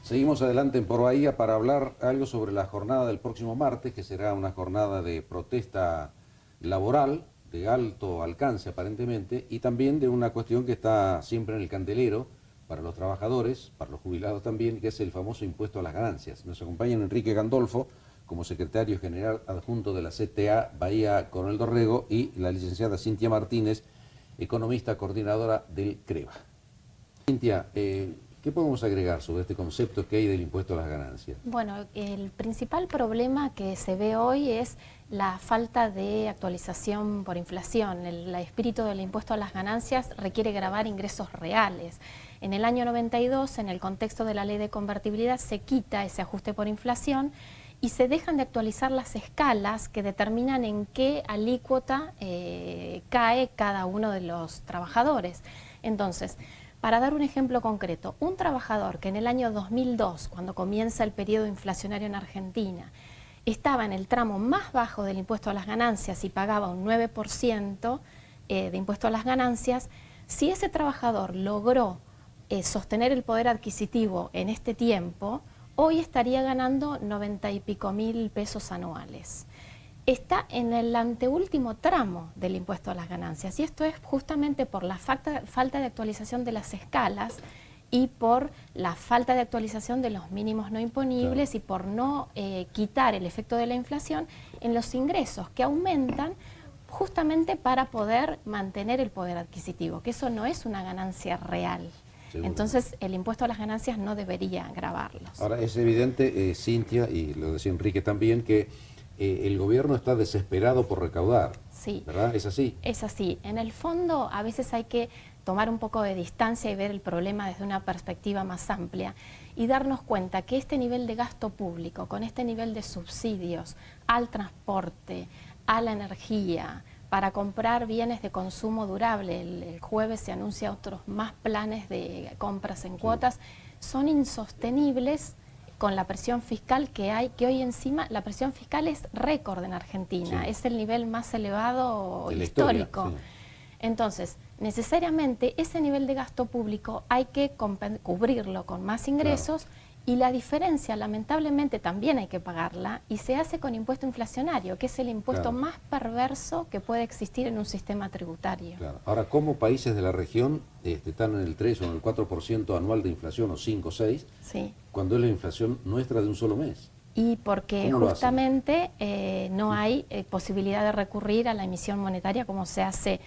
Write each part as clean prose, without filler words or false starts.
Seguimos adelante en Por Bahía para hablar algo sobre la jornada del próximo martes, que será una jornada de protesta laboral de alto alcance aparentemente, y también de una cuestión que está siempre en el candelero para los trabajadores, para los jubilados también, que es el famoso impuesto a las ganancias. Nos acompaña Enrique Gandolfo, como secretario general adjunto de la CTA Bahía Coronel Dorrego, y la licenciada Cintia Martínez, economista coordinadora del CREVA. Cintia, ¿qué podemos agregar sobre este concepto que hay del impuesto a las ganancias? Bueno, el principal problema que se ve hoy es la falta de actualización por inflación. El espíritu del impuesto a las ganancias requiere gravar ingresos reales. En el año 92, en el contexto de la ley de convertibilidad, se quita ese ajuste por inflación y se dejan de actualizar las escalas que determinan en qué alícuota cae cada uno de los trabajadores. Entonces, para dar un ejemplo concreto, un trabajador que en el año 2002, cuando comienza el periodo inflacionario en Argentina, estaba en el tramo más bajo del impuesto a las ganancias y pagaba un 9% de impuesto a las ganancias, si ese trabajador logró sostener el poder adquisitivo en este tiempo, hoy estaría ganando 90 y pico mil pesos anuales. Está en el anteúltimo tramo del impuesto a las ganancias, y esto es justamente por la falta de actualización de las escalas y por la falta de actualización de los mínimos no imponibles, claro, y por no quitar el efecto de la inflación en los ingresos que aumentan justamente para poder mantener el poder adquisitivo, que eso no es una ganancia real. Seguro. Entonces el impuesto a las ganancias no debería gravarlos. Ahora es evidente, Cintia, y lo decía Enrique también, que el gobierno está desesperado por recaudar. Sí. ¿Verdad? ¿Es así? Es así. En el fondo, a veces hay que tomar un poco de distancia y ver el problema desde una perspectiva más amplia y darnos cuenta que este nivel de gasto público, con este nivel de subsidios al transporte, a la energía, para comprar bienes de consumo durable, el jueves se anuncia otros más planes de compras en cuotas, son insostenibles con la presión fiscal que hay, que hoy encima la presión fiscal es récord en Argentina, sí, es el nivel más elevado histórico. Sí. Entonces, necesariamente ese nivel de gasto público hay que cubrirlo con más ingresos, claro, y la diferencia lamentablemente también hay que pagarla, y se hace con impuesto inflacionario, que es el impuesto, claro, más perverso que puede existir en un sistema tributario. Claro. Ahora, ¿cómo países de la región están en el 3 o en el 4% anual de inflación, o 5 o 6, sí, cuando es la inflación nuestra de un solo mes? Y porque justamente no hay posibilidad de recurrir a la emisión monetaria como se hace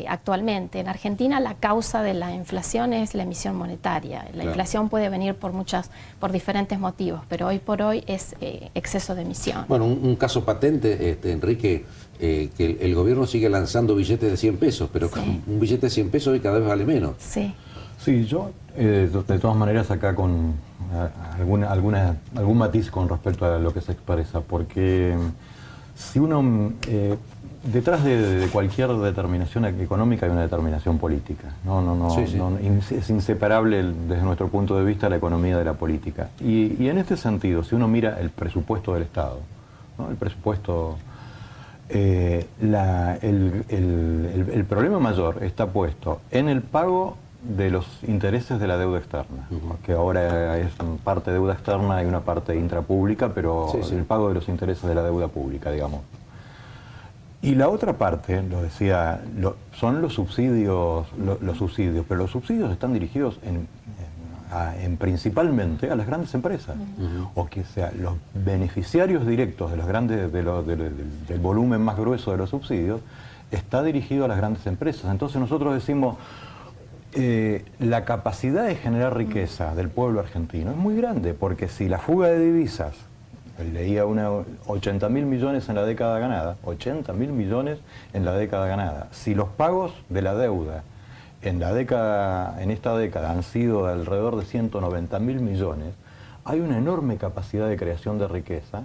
actualmente. En Argentina la causa de la inflación es la emisión monetaria. La, claro, inflación puede venir por diferentes motivos, pero hoy por hoy es exceso de emisión. Bueno, un caso patente, Enrique, que el gobierno sigue lanzando billetes de 100 pesos, pero sí, un billete de 100 pesos hoy cada vez vale menos. Sí. Sí, yo de todas maneras acá con algún matiz con respecto a lo que se expresa, porque si uno... detrás de cualquier determinación económica hay una determinación política. Es inseparable desde nuestro punto de vista la economía de la política. Y en este sentido, si uno mira el presupuesto del Estado, ¿no? El presupuesto, el problema mayor está puesto en el pago de los intereses de la deuda externa, que ahora es parte deuda externa y una parte intrapública, pero el pago de los intereses de la deuda pública, digamos. Y la otra parte, lo decía, son los subsidios, pero los subsidios están dirigidos principalmente a las grandes empresas, o que sea, los beneficiarios directos de los grandes, del volumen más grueso de los subsidios, está dirigido a las grandes empresas. Entonces nosotros decimos, la capacidad de generar riqueza del pueblo argentino es muy grande, porque si la fuga de divisas, leía 80.000 millones en la década ganada, 80.000 millones en la década ganada. Si los pagos de la deuda en esta década han sido de alrededor de 190.000 millones, hay una enorme capacidad de creación de riqueza,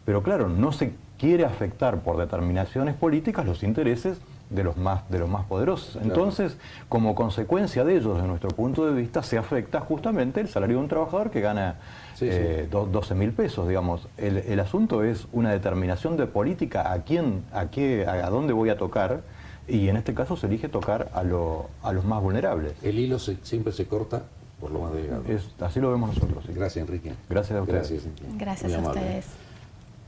pero claro, no se quiere afectar por determinaciones políticas los intereses de los más poderosos. Entonces, como consecuencia de ello, desde nuestro punto de vista, se afecta justamente el salario de un trabajador que gana 12.000 pesos, digamos. El asunto es una determinación de política a dónde voy a tocar, y en este caso se elige tocar a los más vulnerables. El hilo siempre se corta por lo más delgado. Así lo vemos nosotros. Sí. Gracias, Enrique. Gracias a ustedes. Gracias, Enrique. Gracias Muy a amable. ustedes.